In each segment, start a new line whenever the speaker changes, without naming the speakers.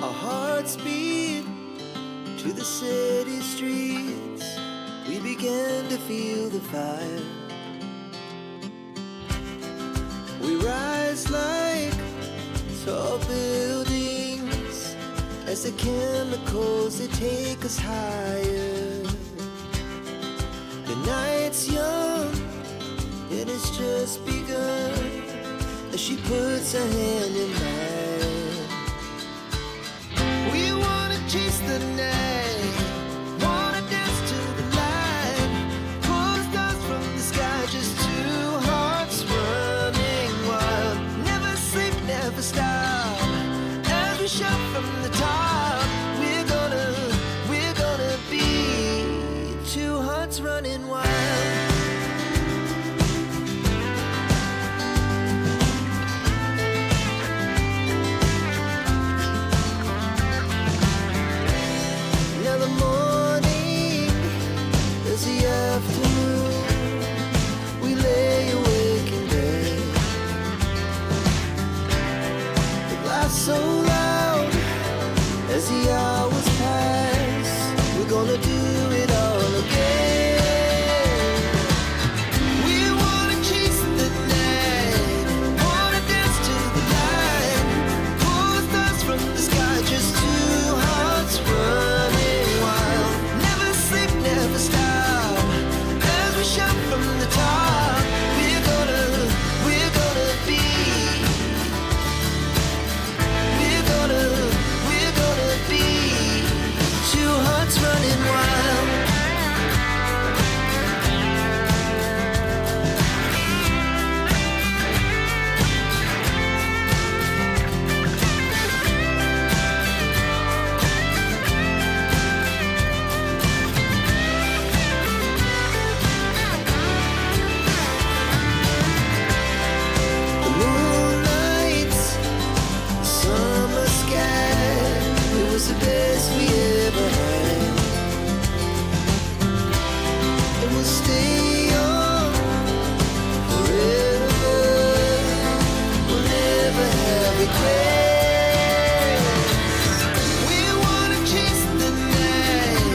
Our hearts beat to the city streets. We began to feel the fire. We rise like tall buildings as the chemicals, they take us higher. The night's young and it's just begun as she puts her hand in mine. We wanna chase the night, wanna dance to the light, pull stars from the sky, just two hearts running wild. Never sleep, never stop, as we shout from the top. We're gonna be two hearts running wild. Afternoon, we lay awake in bed. The laughs so loud as the hours pass. We're gonna do it all again. We wanna chase the night, wanna dance to the light, pull stars from the sky, just two hearts running wild. Never sleep, never stop, shout from the top. We're gonna be. We're gonna be two hearts running wild. The best we ever had, and we'll stay on forever. We'll never have regrets. We wanna chase the night,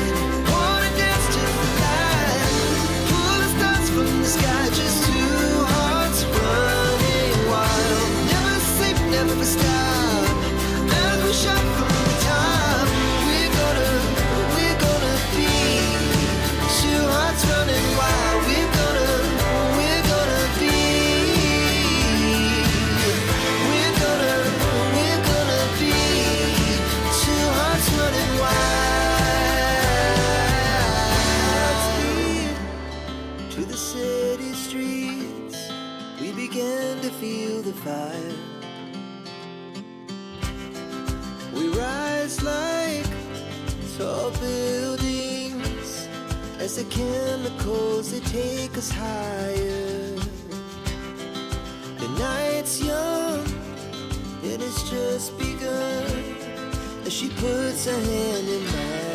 wanna dance to the light, pull the stars from the sky, just two hearts running wild. Never sleep, never stop, as we shout from the top. Running wild, we're gonna be. We're gonna be two hearts running wild. To the city streets, we began to feel the fire. We rise like tall buildings as the chemicals, they take us higher. The night's young and it's just begun as she puts her hand in mine.